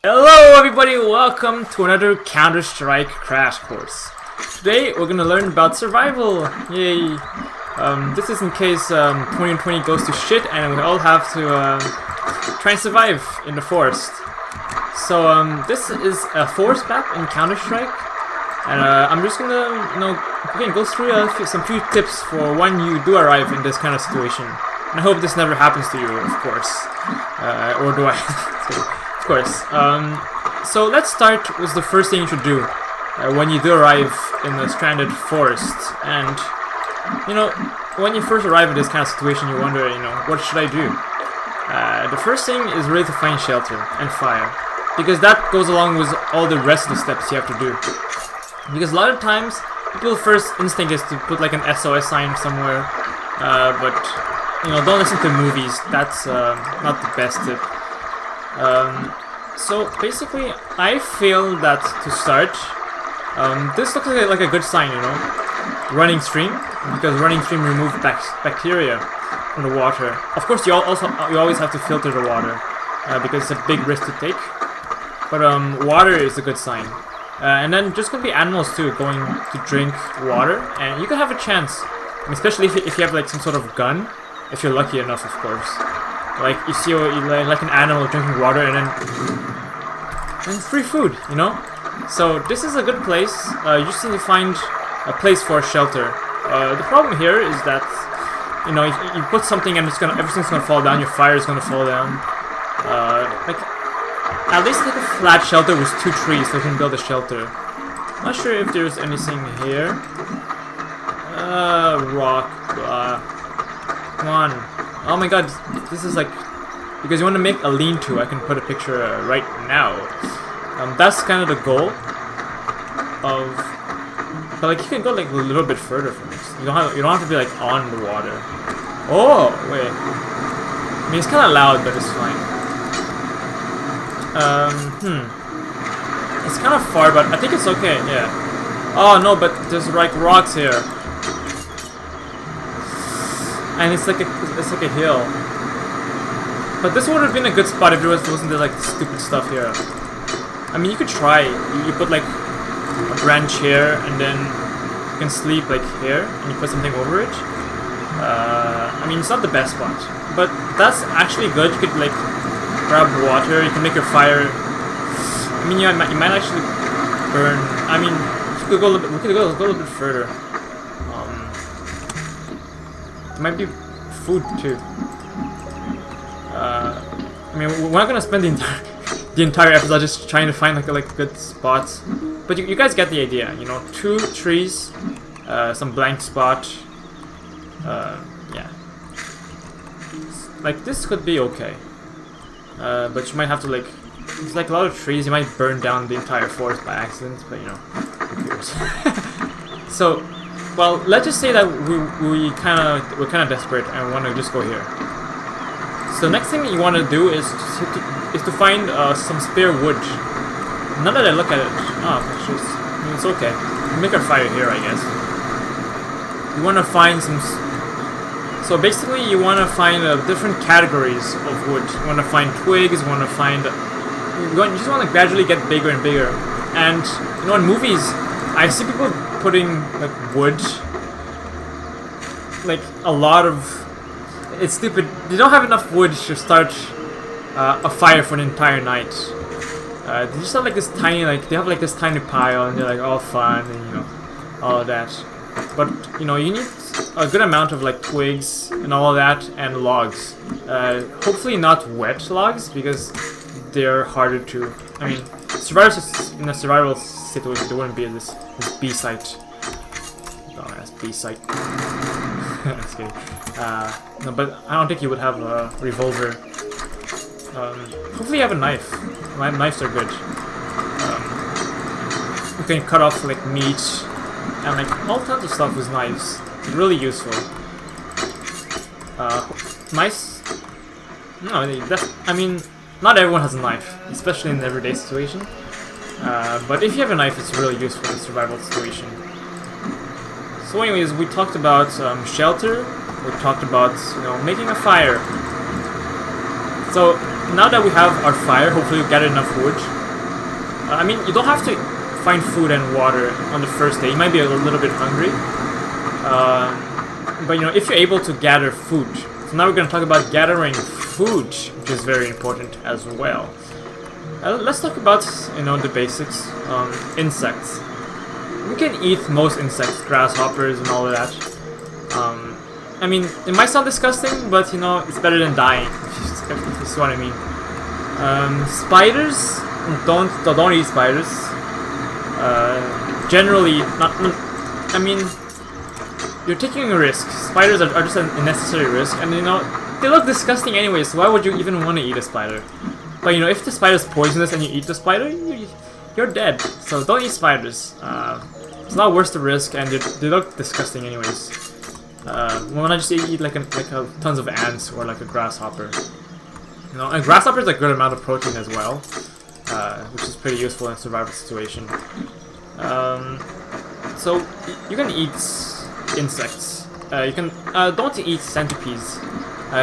Hello everybody, welcome to another Counter-Strike crash course. Today we're gonna learn about survival, yay! This is in case 2020 goes to shit and we all have to try and survive in the forest. So this is a forest map in Counter-Strike, and I'm just gonna, again, go through some few tips for when you do arrive in this kind of situation. And I hope this never happens to you, of course. Or do I? Of course. So let's start with the first thing you should do when you do arrive in the stranded forest. And when you first arrive in this kind of situation, you wonder, what should I do? The first thing is really to find shelter and fire, because that goes along with all the rest of the steps you have to do. Because a lot of times, people's first instinct is to put like an SOS sign somewhere, but don't listen to movies. That's not the best tip. So basically, I feel that to start, this looks like a good sign, running stream, because running stream removes bacteria from the water. Of course, you always have to filter the water, because it's a big risk to take. But water is a good sign, and then just gonna be animals too, going to drink water, and you can have a chance, especially if you have like some sort of gun, if you're lucky enough, of course. Like you see like an animal drinking water and free food, So this is a good place. You just need to find a place for a shelter. The problem here is that if you put something and everything's gonna fall down. Your fire is gonna fall down. At least like a flat shelter with 2 trees so you can build a shelter. Not sure if there's anything here. Rock. Come on. Oh my god, this is like, because you want to make a lean-to, I can put a picture right now. That's kind of the goal of, but like you can go like a little bit further from this. You don't have to be like on the water. Oh wait, I mean it's kind of loud, but it's fine. It's kind of far, but I think it's okay. Yeah. Oh no, but there's like rocks here. And it's like a hill. But this would have been a good spot if there wasn't like stupid stuff here. I mean, you could try. You put like a branch here, and then you can sleep like here, and you put something over it. I mean, it's not the best spot, but that's actually good. You could like grab water. You can make your fire. I mean, you might actually burn. I mean, we could go a little bit further. Might be food too. I mean, we're not gonna spend the entire episode just trying to find like good spots, but you guys get the idea. 2 trees, some blank spot. Yeah, like this could be okay, but you might have to like. It's like a lot of trees. You might burn down the entire forest by accident, but who cares? So. Well, let's just say that we're kind of desperate and want to just go here. So next thing you want to do is to find some spare wood. Now that I look at it, it's okay. We'll make our fire here, I guess. You want to find some. So basically, you want to find different categories of wood. You want to find twigs. You want to find. You just want to gradually get bigger and bigger. And in movies, I see people putting like wood, like a lot of. It's stupid. They don't have enough wood to start a fire for an entire night. They just have like this tiny, this tiny pile, and they're like all fun and all of that. But you need a good amount of like twigs and all of that and logs. Hopefully not wet logs because they're harder to. I mean, in a survival situation, there wouldn't be this B site. Oh, that's B site. Just kidding. No, but I don't think you would have a revolver. Hopefully you have a knife. Knives are good. You can cut off like meat and like all kinds of stuff with knives. It's really useful. Knives. No, I mean, not everyone has a knife, especially in an everyday situation. But if you have a knife, it's really useful in a survival situation. So anyways, we talked about shelter, we talked about, making a fire. So now that we have our fire, hopefully we get enough wood. I mean, you don't have to find food and water on the first day. You might be a little bit hungry. But you know, if you're able to gather food. So now we're going to talk about gathering food, which is very important as well. Let's talk about, you know, the basics. Insects. We can eat most insects, grasshoppers and all of that. I mean, it might sound disgusting, but you know, it's better than dying, if you see what I mean. Spiders, don't eat spiders. Generally, not. I mean, you're taking a risk. Spiders are just a necessary risk, and you know, they look disgusting anyway, so why would you even want to eat a spider? But you know, if the spider's poisonous and you eat the spider, you're dead. So don't eat spiders. It's not worth the risk, and they look disgusting anyways. Why not just eat like tons of ants or like a grasshopper? You know, and grasshoppers a good amount of protein as well, which is pretty useful in a survival situation. So you can eat insects. You can don't eat centipedes.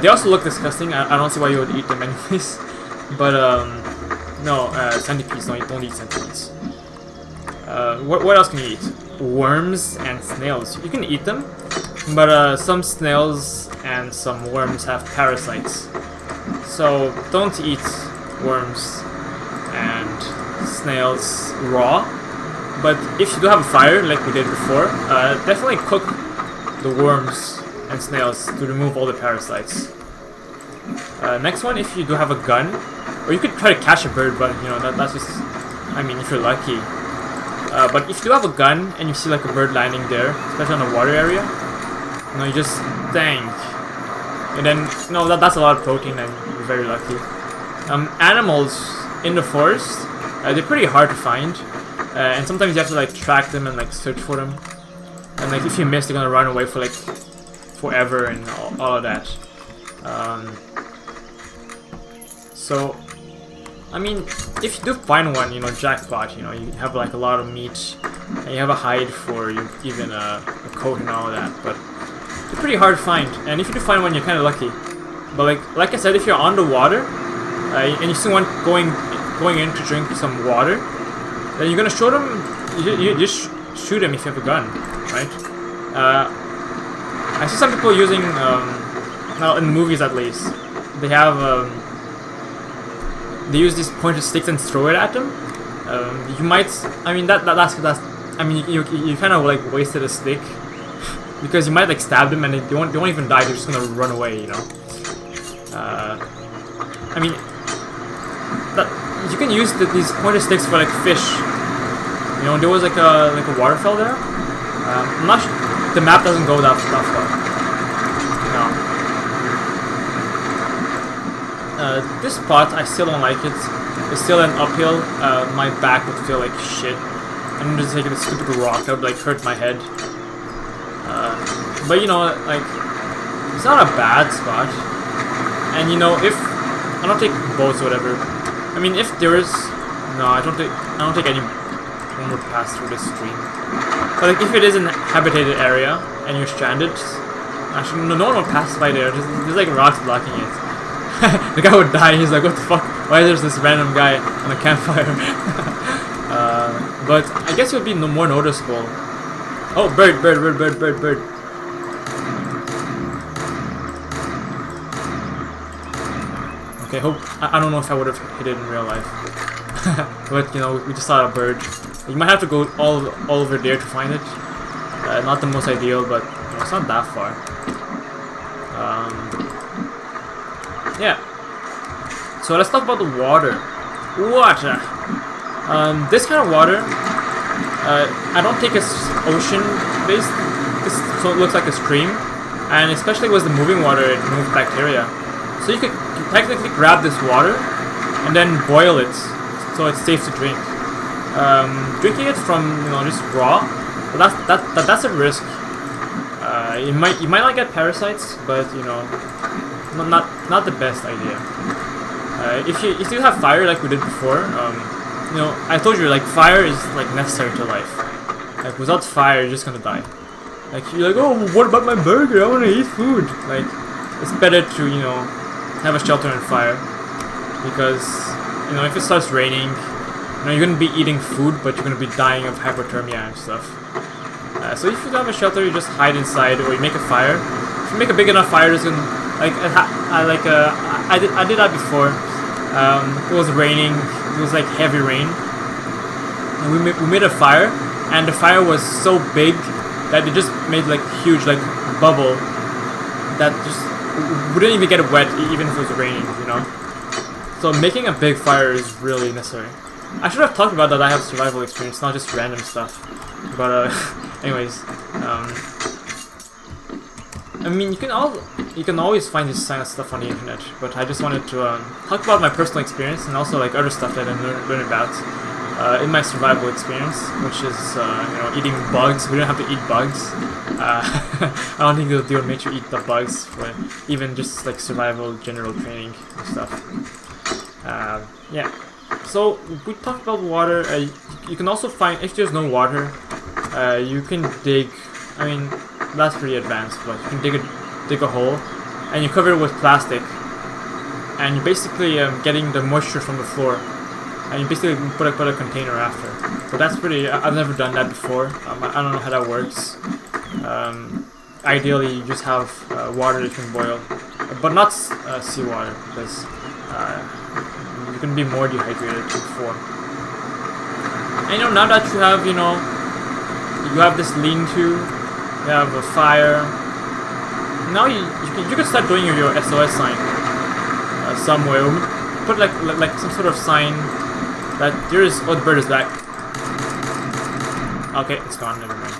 They also look disgusting. I don't see why you would eat them anyways. But no, centipedes. Don't eat centipedes. What else can you eat? Worms and snails. You can eat them, but some snails and some worms have parasites. So don't eat worms and snails raw. But if you do have a fire, like we did before, definitely cook the worms and snails to remove all the parasites. Next one, if you do have a gun, or you could try to catch a bird, but you know that's just, I mean, if you're lucky. But if you do have a gun and you see like a bird landing there, especially on a water area, you know, you just dang, and then you know that's a lot of protein, and you're very lucky. Animals in the forest, they're pretty hard to find, and sometimes you have to like track them and like search for them, and like if you miss, they're gonna run away for like forever and all of that. So, I mean, if you do find one, you know, jackpot. You know, you have like a lot of meat, and you have a hide for you, even a coat and all of that. But they're pretty hard to find, and if you do find one, you're kind of lucky. But like I said, if you're on the water, and you see one going in to drink some water, then you're gonna show them. You just shoot them if you have a gun, right? I see some people using, well, in movies at least, they have. They use these pointed sticks and throw it at them. You might, I mean, that's. I mean, you kind of like wasted a stick because you might like stab them and they won't even die. They're just gonna run away, you know. I mean, you can use these pointed sticks for like fish. You know, there was like a waterfall there. I'm not sure, the map doesn't go that far. This spot, I still don't like it. It's still an uphill. My back would feel like shit. I'm just taking a stupid rock that would like hurt my head. But you know, like, it's not a bad spot. And you know, if I don't take boats or whatever. I mean, if there is, no, I don't think anyone would pass through this stream. But like, if it is an habitated area and you're stranded, actually, no one will pass by there. There's like rocks blocking it. The guy would die. He's like, what the fuck? Why is there this random guy on a campfire? But I guess it would be more noticeable. Oh, bird. Okay, I don't know if I would have hit it in real life. But you know, we just saw a bird. You might have to go all over there to find it. Not the most ideal, but you know, it's not that far. Yeah. So let's talk about the water. Water. This kind of water, I don't think it's ocean-based, so it looks like a stream, and especially with the moving water, it moves bacteria. So you could technically grab this water and then boil it, so it's safe to drink. Drinking it from, you know, just raw, well, that's a risk. You might not get parasites, but you know, not the best idea. If you have fire like we did before, you know, I told you, like, fire is like necessary to life. Like, without fire, you're just gonna die. Like, you're like, oh, what about my burger? I wanna eat food. Like, it's better to, you know, have a shelter and fire. because you know if it starts raining, you know you're gonna be eating food, but you're gonna be dying of hypothermia and stuff. So if you don't have a shelter, you just hide inside, or you make a fire. If you make a big enough fire, it's gonna I did that before. It was raining. It was like heavy rain. And we made a fire, and the fire was so big that it just made like huge like bubble that just wouldn't even get wet even if it was raining, you know. So making a big fire is really necessary. I should have talked about that I have survival experience, not just random stuff. But anyways, I mean you can always find this kind of stuff on the internet, but I just wanted to talk about my personal experience and also like other stuff that I learned about in my survival experience, which is you know, eating bugs. We don't have to eat bugs. I don't think they would make you eat the bugs, but even just like survival general training and stuff. Yeah. So we talked about water. You can also find, if there's no water, you can dig. I mean, that's pretty advanced, but you can dig a hole, and you cover it with plastic, and you're basically getting the moisture from the floor, and you basically put a container after. So that's pretty. I've never done that before. I don't know how that works. Ideally, you just have water that you can boil, but not seawater, because you can be more dehydrated before. And you know, now that you have, you know, you have this lean-to, you have a fire. Now you can start doing your SOS sign somewhere. Put like some sort of sign that oh, the bird is back. Okay, it's gone. Never mind.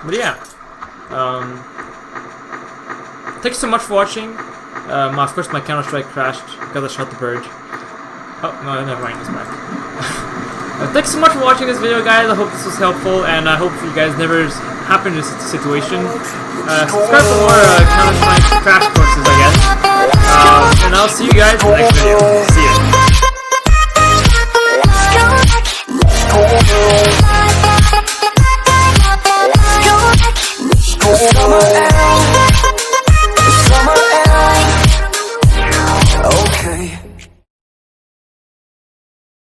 But yeah, thanks so much for watching. Of course, my Counter-Strike crashed because I shot the bird. Oh no, never mind. It's back. Thanks so much for watching this video, guys. I hope this was helpful, and I hope you guys never happen to this situation. Subscribe for more Counter-Strike crash courses, I guess. And I'll see you guys in the next video. See ya.